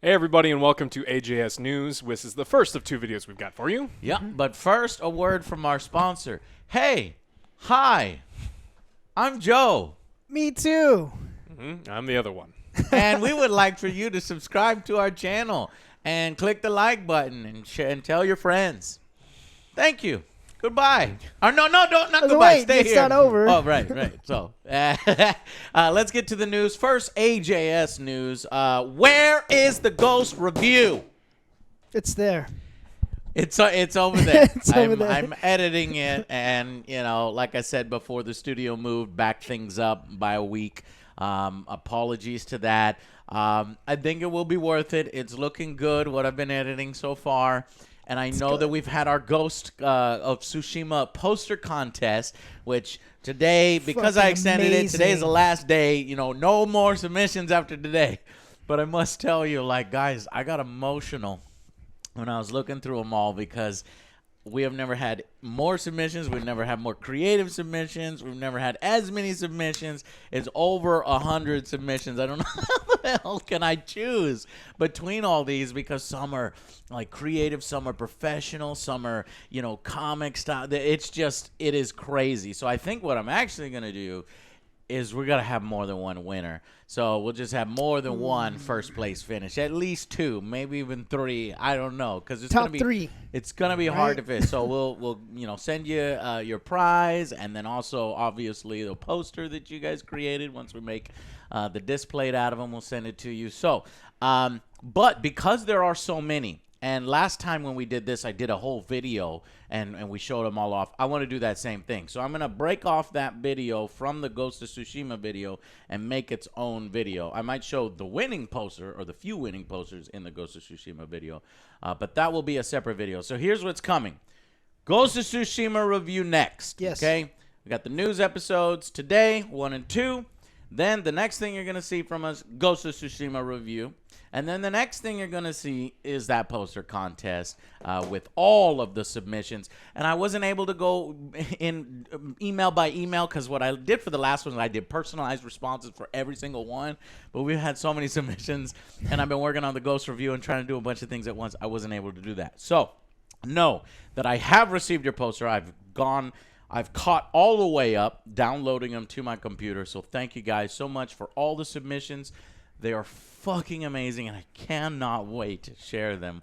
Hey everybody and welcome to AJS News. This is the first of two videos we've got for you. Yeah, but first a word from our sponsor. Hey, hi, I'm Joe. Me too. I'm the other one. And we would like for you to subscribe to our channel and click the like button and tell your friends. Thank you. Goodbye. Or not goodbye. Wait, Stay it's here. not over. Oh, right. So, let's get to the news. First, AJS news. Where is the Ghost review? It's there. It's over there. It's over there. I'm editing it, and like I said before, the studio moved back things up by a week. Apologies to that. I think it will be worth it. It's looking good. What I've been editing so far. And I know that we've had our Ghost of Tsushima poster contest, which today, because I extended it, today is the last day. No more submissions after today. But I must tell you, guys, I got emotional when I was looking through them all because we have never had more submissions. We've never had more creative submissions. We've never had as many submissions. It's over 100 submissions. I don't know how the hell can I choose between all these because some are creative, some are professional, some are, comic style. It is crazy. So I think what I'm actually going to do is we're going to have more than one winner. So we'll just have more than one first place finish. At least two, maybe even three. I don't know. Because it's Top gonna be, three. It's going to be hard to fit. So we'll send you your prize and then also, obviously, the poster that you guys created. Once we make the display out of them, we'll send it to you. So, but because there are so many, and last time when we did this, I did a whole video, and we showed them all off. I want to do that same thing. So I'm going to break off that video from the Ghost of Tsushima video and make its own video. I might show the winning poster or the few winning posters in the Ghost of Tsushima video, but that will be a separate video. So here's what's coming. Ghost of Tsushima review next. Yes. Okay? We got the news episodes today, 1 and 2. Then the next thing you're going to see from us, Ghost of Tsushima review. And then the next thing you're going to see is that poster contest with all of the submissions. And I wasn't able to go in email by email because what I did for the last one, I did personalized responses for every single one. But we've had so many submissions, and I've been working on the Ghost review and trying to do a bunch of things at once. I wasn't able to do that. So know that I have received your poster. I've caught all the way up, downloading them to my computer. So thank you guys so much for all the submissions. They are fucking amazing, and I cannot wait to share them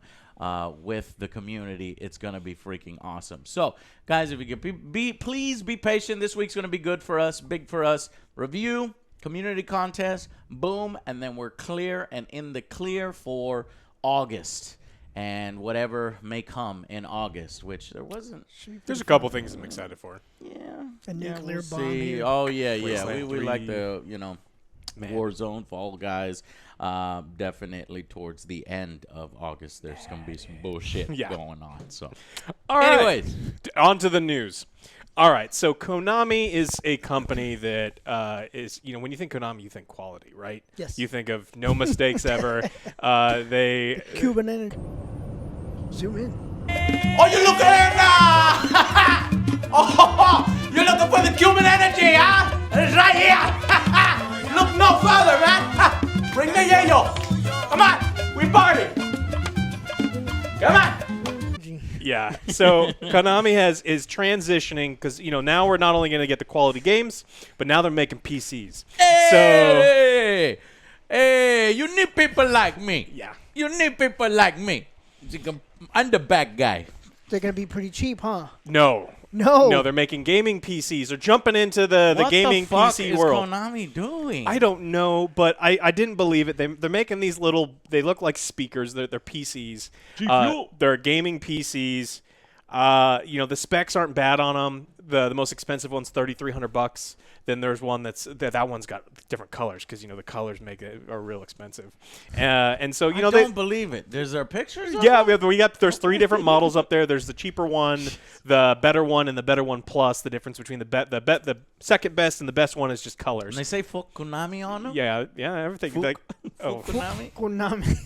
with the community. It's going to be freaking awesome. So, guys, if you could please be patient. This week's going to be good for us, big for us. Review, community contest, boom, and then we're clear and in the clear for August. And whatever may come in August, which there wasn't. There's a couple things I'm excited for. Yeah. A nuclear we'll bomb see. here. Oh, yeah. Wasteland We 3. like the, Warzone, Fall Guys. Definitely towards the end of August, there's going to be some bullshit going on. So, All right. anyways. On to the news. All right, so Konami is a company that is, when you think Konami, you think quality, right? Yes. You think of no mistakes ever. They Cuban energy. Zoom in. Oh, you looking at that? Oh, you're looking for the Cuban energy, huh? It's right here. Look no further, man. Bring the yayo. Come on, we party. Come on. Yeah, so Konami is transitioning because now we're not only going to get the quality games, but now they're making PCs. Hey, you need people like me. Yeah. You need people like me. I'm the bad guy. They're going to be pretty cheap, huh? No, they're making gaming PCs. They're jumping into the gaming PC world. What the fuck is Konami doing? I don't know, but I didn't believe it. They're making these little. They look like speakers. They're PCs. They're gaming PCs. The specs aren't bad on them. The most expensive one's $3,300. Then there's one that one's got different colors because the colors are real expensive. And so I don't believe it. There's there pictures. Yeah, there's 3 different models up there. There's the cheaper one, the better one, and the better one plus. The difference between the second best and the best one is just colors. And they say fuck Konami on them. Yeah, everything. Konami. Konami.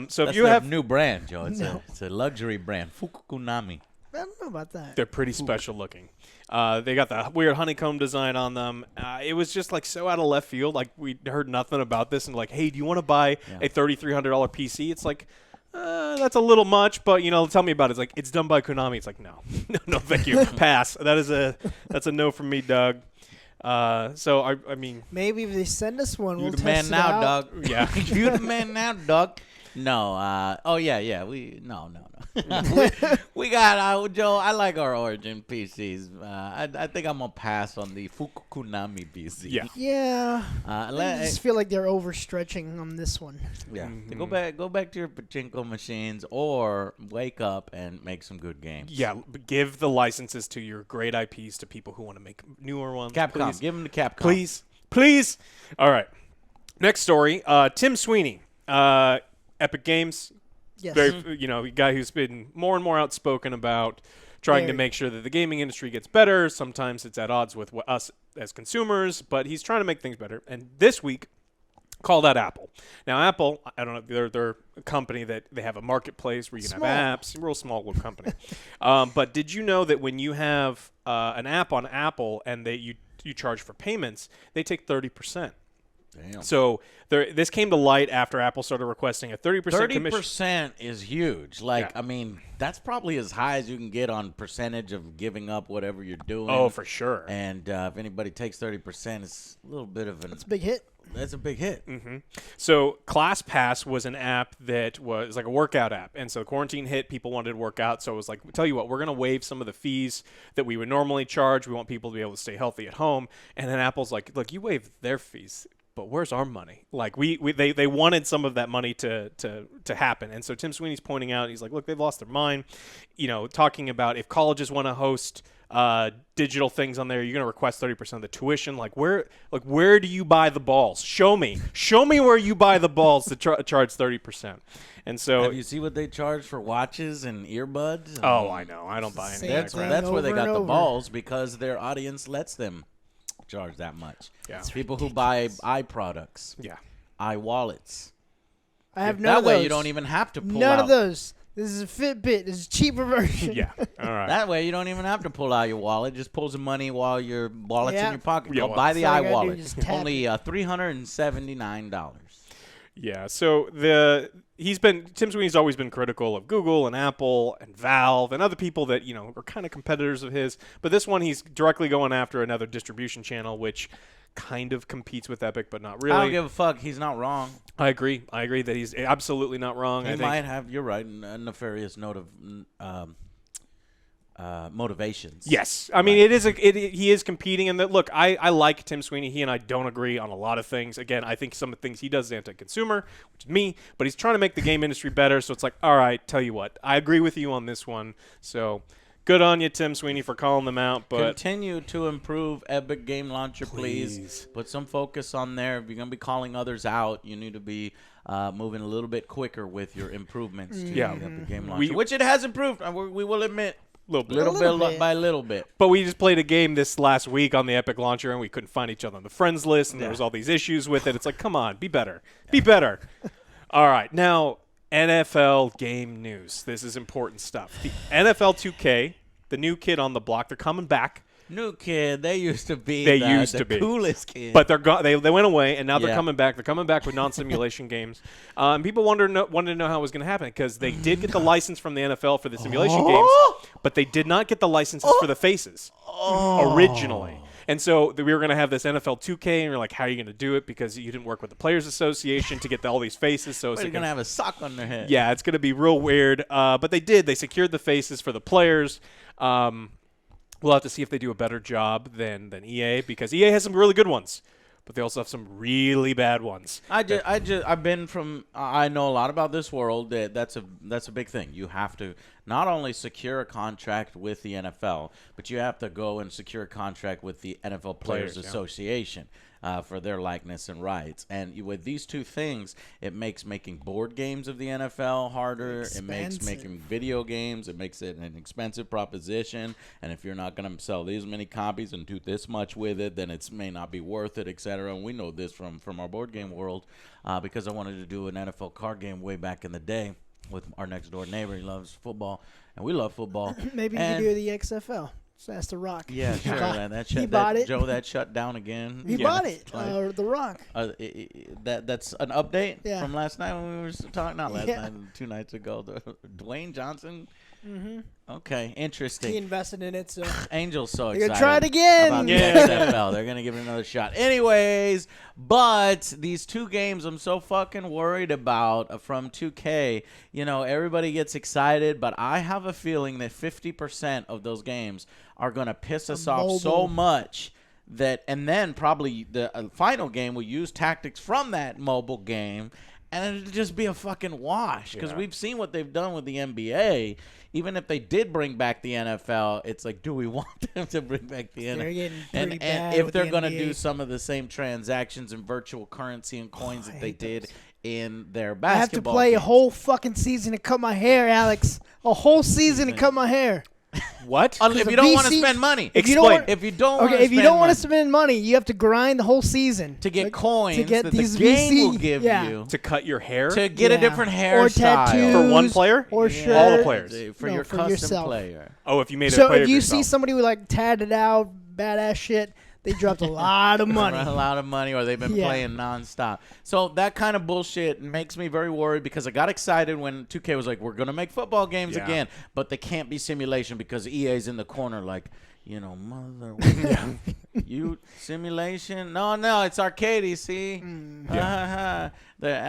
So That's if you have new brand, Joe, it's a luxury brand, Fuku Konami. I don't know about that. They're pretty special looking. They got the weird honeycomb design on them. It was just like so out of left field. Like we heard nothing about this, and like, hey, do you want to buy a $3,300 PC? It's like, that's a little much, but tell me about it. It's like it's done by Konami. It's like no, no, thank you, pass. That's a no from me, Doug. So I mean, maybe if they send us one, we'll the test man it now, out. Doug. Yeah, you the man now, Doug. No. Oh yeah. No. we got Joe. I like our Origin PCs. I think I'm gonna pass on the Konami PC. Yeah. Yeah. I just feel like they're overstretching on this one. Yeah. Go back to your pachinko machines, or wake up and make some good games. Yeah. Give the licenses to your great IPs to people who want to make newer ones. Capcom. Please. Give them to Capcom. Please. All right. Next story. Tim Sweeney. Epic Games, Yes. very, a guy who's been more and more outspoken about trying to make sure that the gaming industry gets better. Sometimes it's at odds with us as consumers, but he's trying to make things better. And this week, called out Apple. Now, Apple, I don't know, they're a company that they have a marketplace where you can have apps. Real small little company. But did you know that when you have an app on Apple and you charge for payments, they take 30%? Damn. So this came to light after Apple started requesting a 30% commission. 30% is huge. I mean, that's probably as high as you can get on percentage of giving up whatever you're doing. Oh, for sure. And if anybody takes 30%, it's a little bit of It's a big hit. That's a big hit. Mm-hmm. So ClassPass was an app that was like a workout app. And so quarantine hit, people wanted to work out. So it was like, tell you what, we're going to waive some of the fees that we would normally charge. We want people to be able to stay healthy at home. And then Apple's like, look, you waived their fees, but where's our money? Like they wanted some of that money to happen. And so Tim Sweeney's pointing out, he's like, look, they've lost their mind, talking about if colleges want to host digital things on there, you're going to request 30% of the tuition. Where do you buy the balls? Show me where you buy the balls to charge 30%. And so have you see what they charge for watches and earbuds? Oh, I know. I don't buy any. That's where they got the balls, because their audience lets them charge that much. Yeah. People who buy products. Yeah. Wallets. I have none of those. That way you don't even have to pull out. None of those. This is a Fitbit. This is a cheaper version. Yeah. All right. That way you don't even have to pull out your wallet. Just pull some money while your wallet's in your pocket. Yeah, Go buy the iWallet. Only $379. Yeah. So Tim Sweeney's always been critical of Google and Apple and Valve and other people that are kind of competitors of his. But this one, he's directly going after another distribution channel, which kind of competes with Epic, but not really. I don't give a fuck. He's not wrong. I agree that he's absolutely not wrong. He might have, you're right, a nefarious note of motivations. Yes. I mean, he is competing. And look, I like Tim Sweeney. He and I don't agree on a lot of things. Again, I think some of the things he does is anti-consumer, which is me, but he's trying to make the game industry better. So it's like, all right, tell you what, I agree with you on this one. So good on you, Tim Sweeney, for calling them out. But continue to improve Epic Game Launcher, please. Put some focus on there. If you're going to be calling others out, you need to be moving a little bit quicker with your improvements to the Epic Game Launcher, which it has improved. We will admit. Little bit by little bit. But we just played a game this last week on the Epic Launcher, and we couldn't find each other on the friends list, and there was all these issues with it. It's like, come on, be better. Be better. All right, now NFL game news. This is important stuff. The NFL 2K, the new kid on the block, they're coming back. New kid, they used to be the coolest kid. But they went away, and now they're coming back. They're coming back with non-simulation games. And people wanted to know how it was going to happen, because they did get the license from the NFL for the simulation games, but they did not get the licenses for the faces originally. And so we were going to have this NFL 2K, and we're like, how are you going to do it? Because you didn't work with the Players Association to get all these faces. So they're going to have a sock on their head. Yeah, it's going to be real weird. But they did. They secured the faces for the players. We'll have to see if they do a better job than EA, because EA has some really good ones, but they also have some really bad ones. I know a lot about this world. That's a big thing. You have to not only secure a contract with the NFL, but you have to go and secure a contract with the NFL Players Association. For their likeness and rights. And with these two things, it makes making board games of the NFL harder. It makes making video games. It makes it an expensive proposition. And if you're not going to sell these many copies and do this much with it, then it may not be worth it, etc. And we know this from our board game world, because I wanted to do an NFL card game way back in the day. with our next door neighbor. He loves football, and we love football. Maybe you can do the XFL. So that's The Rock. Yeah, sure. He bought it. Joe, that shut down again. He bought it. The Rock. That's an update from last night when we were talking. Not last night, 2 nights ago. Dwayne Johnson. Mm-hmm. Okay, interesting. He invested in it, so Angel's so they're excited. gonna try it again. About the XFL. They're gonna give it another shot. Anyways, but these 2 games I'm so fucking worried about from 2K. You know, everybody gets excited, but I have a feeling that 50% of those games are gonna piss us off so much that, and then probably the final game will use tactics from that mobile game. And it'll just be a fucking wash because we've seen what they've done with the NBA. Even if they did bring back the NFL, it's like, do we want them to bring back the NFL? And if they're going to do some of the same transactions in virtual currency and coins that they did in their basketball I have to play a whole fucking season to cut my hair, Alex. A whole season to cut my hair. What? If you don't want to spend money. If you don't want to spend money, you have to grind the whole season to get coins to get that these the game VC, will give you to cut your hair, to get a different hairstyle, or tattoos, for one player, or shirt, all the players, for your custom yourself. player. Oh, if you made so a player if you yourself. see somebody with like tatted out badass shit, they dropped a lot of money. A lot of money, or they've been playing nonstop. So that kind of bullshit makes me very worried because I got excited when 2K was like, we're going to make football games again, but they can't be simulation because EA's in the corner like, you know, mother. You simulation? No, it's arcade, see? I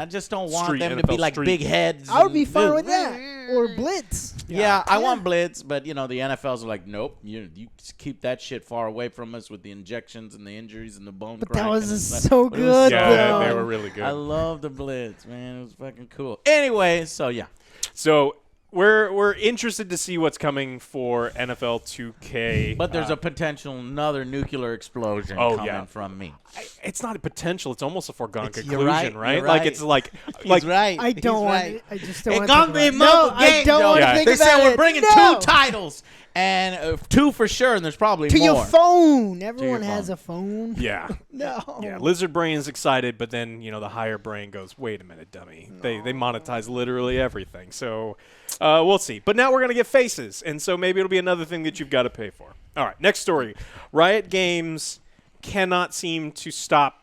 just don't want them to be like big heads. I would be fine with that. Or Blitz. Yeah, I want Blitz, but, you know, the NFL's are like, nope, you keep that shit far away from us with the injections and the injuries and the bone But cracking. that was so good, Yeah, they were really good. I love the Blitz, man. It was fucking cool. Anyway, so, yeah. So we're interested to see what's coming for NFL 2K. But there's a potential another nuclear explosion coming from me. It's not a potential. It's almost a foregone conclusion, you're right? Like Right. it's like He's right. I don't He's want right. it. I just don't want It's gonna be a to mobile game, I don't want to think They about said it. we're bringing 2 titles, and 2 for sure, and there's probably to more. your phone. Everyone your has phone. a phone. Yeah. No. Yeah, lizard brain's excited, but then, you know, the higher brain goes, wait a minute, dummy. They monetize literally everything. So we'll see. But now we're going to get faces, and so maybe it'll be another thing that you've got to pay for. All right, next story. Riot Games cannot seem to stop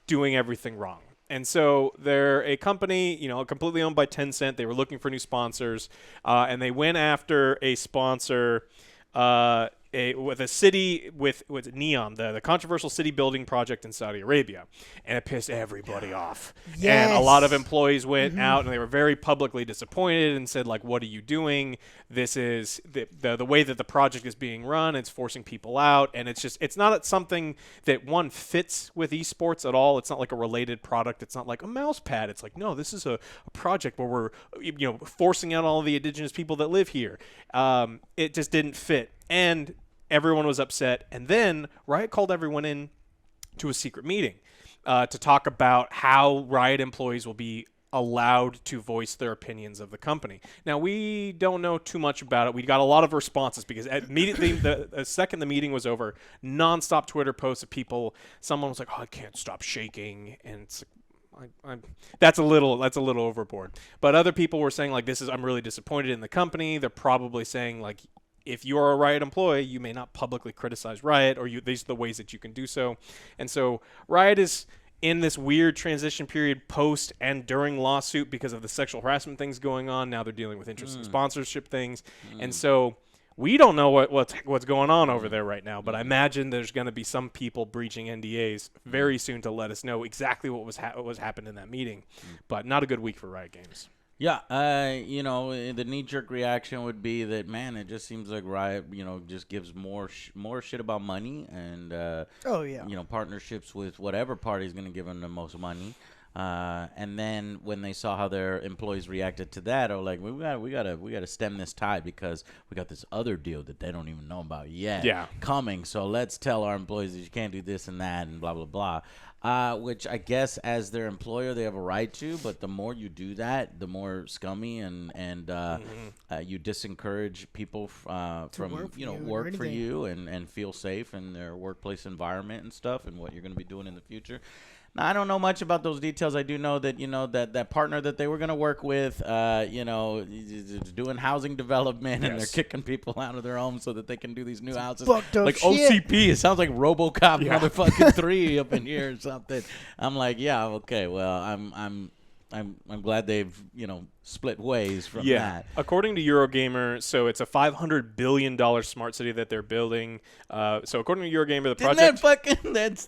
doing everything wrong. And so they're a company, you know, completely owned by Tencent. They were looking for new sponsors, and they went after a sponsor with a city with NEOM, the controversial city building project in Saudi Arabia, and it pissed everybody off. Yes. And a lot of employees went out and they were very publicly disappointed and said, like, what are you doing? This is the way that the project is being run. It's forcing people out, and it's not something that one fits with esports at all. It's not like a related product. It's not like a mouse pad. It's like, no, this is a project where we're, you know, forcing out all the indigenous people that live here. It just didn't fit. And everyone was upset. And then Riot called everyone in to a secret meeting to talk about how Riot employees will be allowed to voice their opinions of the company. Now, we don't know too much about it. We got a lot of responses because immediately the second the meeting was over, nonstop Twitter posts of people. Someone was like, oh, I can't stop shaking. And it's that's a little overboard. But other people were saying, like, I'm really disappointed in the company. They're probably saying, like, if you're a Riot employee, you may not publicly criticize Riot, or these are the ways that you can do so. And so Riot is in this weird transition period post and during lawsuit because of the sexual harassment things going on. Now they're dealing with interest in sponsorship things. And so we don't know what's going on over there right now, but I imagine there's going to be some people breaching NDAs very soon to let us know exactly what was happened in that meeting. But not a good week for Riot Games. Yeah, you know, the knee-jerk reaction would be that, man, it just seems like Riot, you know, just gives more shit about money and, you know, partnerships with whatever party is going to give them the most money. And then when they saw how their employees reacted to that, they were like, we gotta stem this tide because we got this other deal that they don't even know about yet coming. So let's tell our employees that you can't do this and that and blah blah blah. Which I guess as their employer they have a right to, but the more you do that, the more scummy and you disencourage people from work for you and feel safe in their workplace environment and stuff and what you're going to be doing in the future. Now, I don't know much about those details. I do know that, that partner that they were going to work with, is doing housing development, and they're kicking people out of their homes so that they can do these new houses. Like shit. OCP. It sounds like RoboCop motherfucking 3 up in here or something. I'm like, yeah, okay, well, I'm glad they've, split ways from that. According to Eurogamer, so it's a $500 billion smart city that they're building. So according to Eurogamer, the project...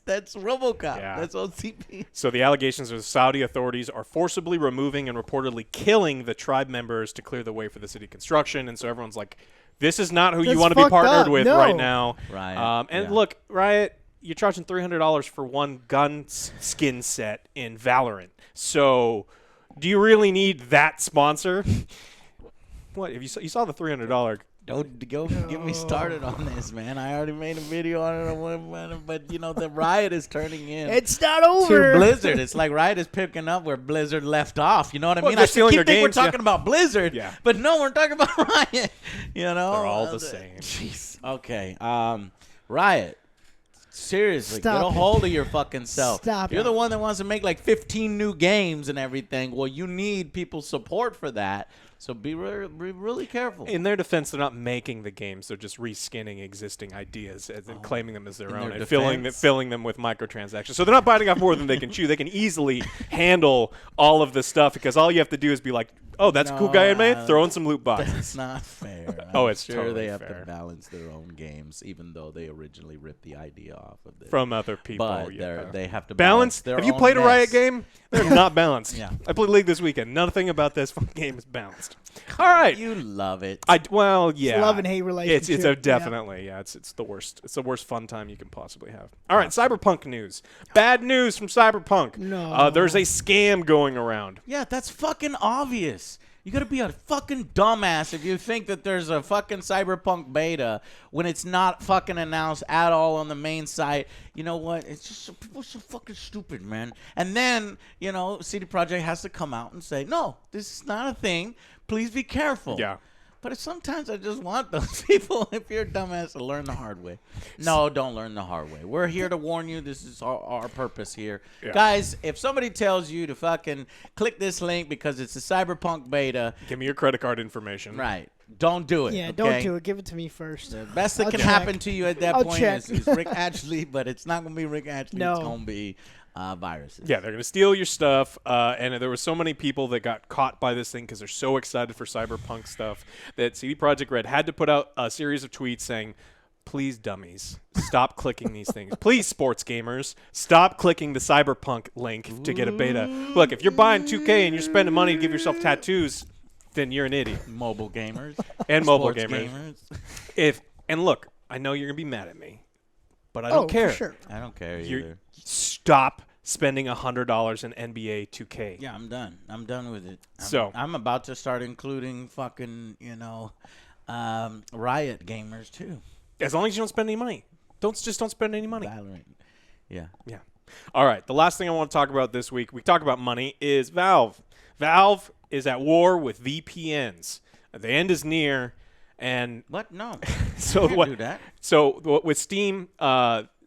That's RoboCop. Yeah. That's OCP. So the allegations are the Saudi authorities are forcibly removing and reportedly killing the tribe members to clear the way for the city construction. And so everyone's like, this is not who you want to be partnered with right now. Right. Look, Riot, you're charging $300 for one gun skin set in Valorant. So... do you really need that sponsor? What? If you saw the $300? Don't go get me started on this, man. I already made a video on it, but the Riot is turning in. It's not over. To Blizzard, it's like Riot is picking up where Blizzard left off. You know what I mean? I keep thinking we're talking about Blizzard, but no, we're talking about Riot. They're all the same. Jeez. Okay. Riot. Seriously, Stop get a hold of your fucking self. Stop You're it. the one that wants to make like 15 new games and everything. Well, you need people's support for that. So be really careful. In their defense, they're not making the games; they're just reskinning existing ideas and claiming them as their own and filling them with microtransactions. So they're not biting off more than they can chew. They can easily handle all of this stuff because all you have to do is be like, "Oh, that's a cool guy I made. Throw in some loot boxes." That's not fair. It's sure totally they have fair. to balance their own games, even though they originally ripped the idea off of it From other people. But they have to balance their Have you own played a Riot mess. game? They're not balanced. Yeah. I played League this weekend. Nothing about this game is balanced. All right. You love it. It's love and hate relationship. It's a definitely it's the worst. It's the worst fun time you can possibly have. All right, Cyberpunk news. Bad news from Cyberpunk. No. There's a scam going around. Yeah, that's fucking obvious. You gotta be a fucking dumbass if you think that there's a fucking Cyberpunk beta when it's not fucking announced at all on the main site. You know what? It's just people are so fucking stupid, man. And then CD Projekt has to come out and say, no, this is not a thing. Please be careful. Yeah. But sometimes I just want those people, if you're a dumbass, to learn the hard way. No, don't learn the hard way. We're here to warn you. This is our purpose here. Yeah. Guys, if somebody tells you to fucking click this link because it's a Cyberpunk beta. Give me your credit card information. Right. Don't do it. Yeah, okay? don't do it. Give it to me first. The best that can check. happen to you at that point is Rick Ashley, but it's not going to be Rick Ashley. No. It's going to be viruses. Yeah, they're going to steal your stuff, and there were so many people that got caught by this thing because they're so excited for Cyberpunk stuff that CD Projekt Red had to put out a series of tweets saying, please, dummies, stop clicking these things. Please, sports gamers, stop clicking the Cyberpunk link to get a beta. Look, if you're buying 2K and you're spending money to give yourself tattoos, then you're an idiot. Mobile gamers. And mobile Sports gamers. And look, I know you're going to be mad at me, but I don't care. For sure. I don't care either. Stop spending $100 in NBA 2K. Yeah, I'm done. I'm done with it. I'm about to start including fucking, Riot gamers too. As long as you don't spend any money. Don't spend any money. Valorant. Yeah. Yeah. All right. The last thing I want to talk about this week, we talk about money, is Valve. Valve is at war with VPNs. The end is near, and what? No. So I can't do that. So with Steam,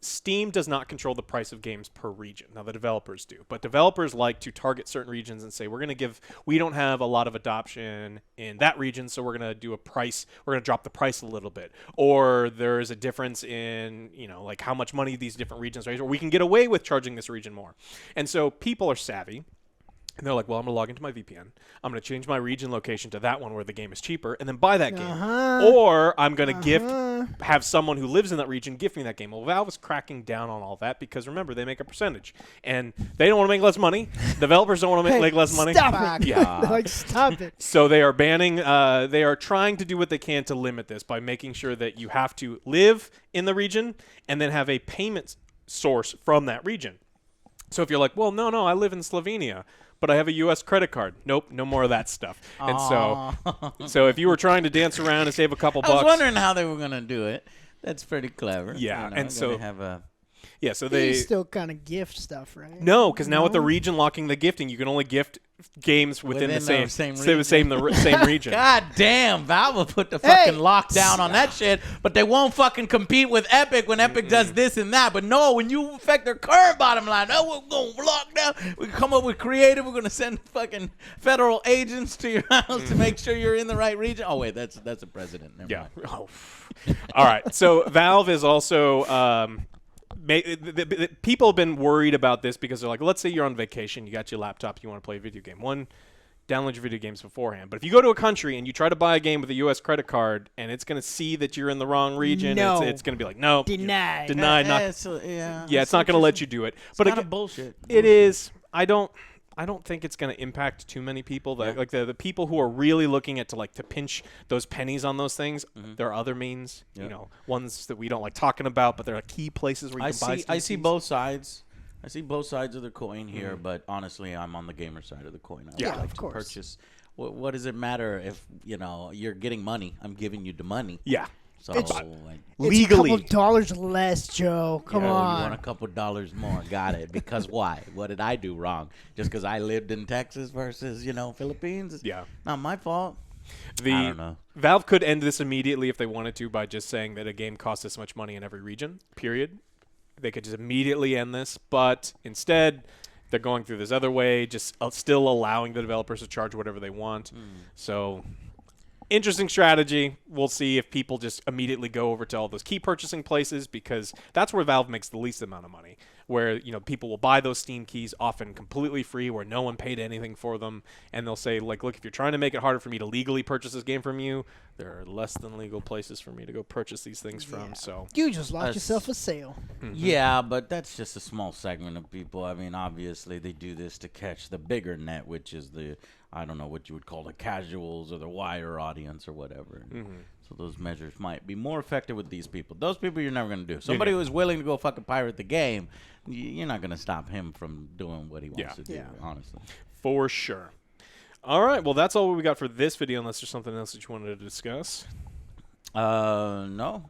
Steam does not control the price of games per region. Now, the developers do. But developers like to target certain regions and say, we don't have a lot of adoption in that region, so we're going to do a price. We're going to drop the price a little bit. Or there is a difference in, like how much money these different regions raise, or we can get away with charging this region more. And so people are savvy. And they're like, well, I'm going to log into my VPN. I'm going to change my region location to that one where the game is cheaper and then buy that game. Or I'm going to have someone who lives in that region gift me that game. Well, Valve is cracking down on all that because, remember, they make a percentage. And they don't want to make less money. Developers don't want to make less money. Stop it. Yeah. Stop it. So they are banning, they are trying to do what they can to limit this by making sure that you have to live in the region and then have a payment source from that region. So if you're like, well, no, I live in Slovenia, but I have a U.S. credit card. Nope, no more of that stuff. And so if you were trying to dance around and save a couple bucks. I was wondering how they were going to do it. That's pretty clever. Yeah, and so have a Yeah, so They they still kind of gift stuff, right? no, because now with the region locking the gifting, you can only gift games within the same same region. God damn, Valve will put the fucking lockdown on that shit, but they won't fucking compete with Epic when Epic does this and that. But no, when you affect their current bottom line, oh, we're going to lock down. We come up with creative. We're going to send fucking federal agents to your house to make sure you're in the right region. Oh wait, that's a president. Never mind. Oh. All right. So Valve is also. People have been worried about this because they're like, let's say you're on vacation, you got your laptop, you want to play a video game. One, download your video games beforehand. But if you go to a country and you try to buy a game with a U.S. credit card and it's going to see that you're in the wrong region, it's going to be like, no, denied. Denied. It's not going to let you do it. But kind of bullshit. It is. I don't think it's going to impact too many people. Like the people who are really looking at to pinch those pennies on those things. There are other means, ones that we don't like talking about, but there are key places where you can buy. I see both sides. I see both sides of the coin here, but honestly, I'm on the gamer side of the coin. I would like of course. purchase. What does it matter if you're getting money? I'm giving you the money. Yeah. So legally, it's a couple dollars less, Joe. Come on. You want a couple dollars more? Got it. Because why? What did I do wrong? Just because I lived in Texas versus Philippines? Yeah. Not my fault. I don't know. Valve could end this immediately if they wanted to by just saying that a game costs this much money in every region. Period. They could just immediately end this, but instead they're going through this other way, just still allowing the developers to charge whatever they want. So. Interesting strategy. We'll see if people just immediately go over to all those key purchasing places because that's where Valve makes the least amount of money. Where people will buy those Steam keys often completely free, where no one paid anything for them, and they'll say look, if you're trying to make it harder for me to legally purchase this game from you, there are less than legal places for me to go purchase these things from. So you just lost yourself a sale. Yeah, but that's just a small segment of people. I mean, obviously they do this to catch the bigger net, which is I don't know what you would call the casuals or the wider audience or whatever. So those measures might be more effective with these people. Those people you're never going to do. Somebody who is willing to go fucking pirate the game, you're not going to stop him from doing what he wants to do, honestly. For sure. All right. Well, that's all we got for this video, unless there's something else that you wanted to discuss. No.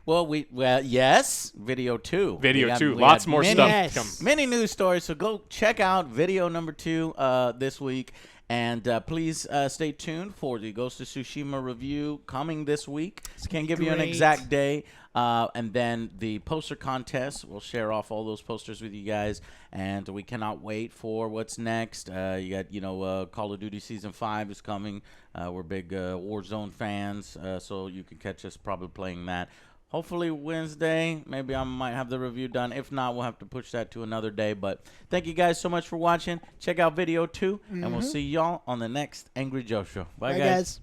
Well, yes, video 2. Video 2. Lots more stuff to come. Many news stories, so go check out video number 2 this week. And please stay tuned for the Ghost of Tsushima review coming this week. Can't give you an exact day. And then the poster contest. We'll share off all those posters with you guys. And we cannot wait for what's next. You got, Call of Duty Season 5 is coming. We're big Warzone fans, so you can catch us probably playing that. Hopefully Wednesday. Maybe I might have the review done. If not, we'll have to push that to another day. But thank you guys so much for watching. Check out video 2, and we'll see y'all on the next Angry Joe Show. Bye, guys.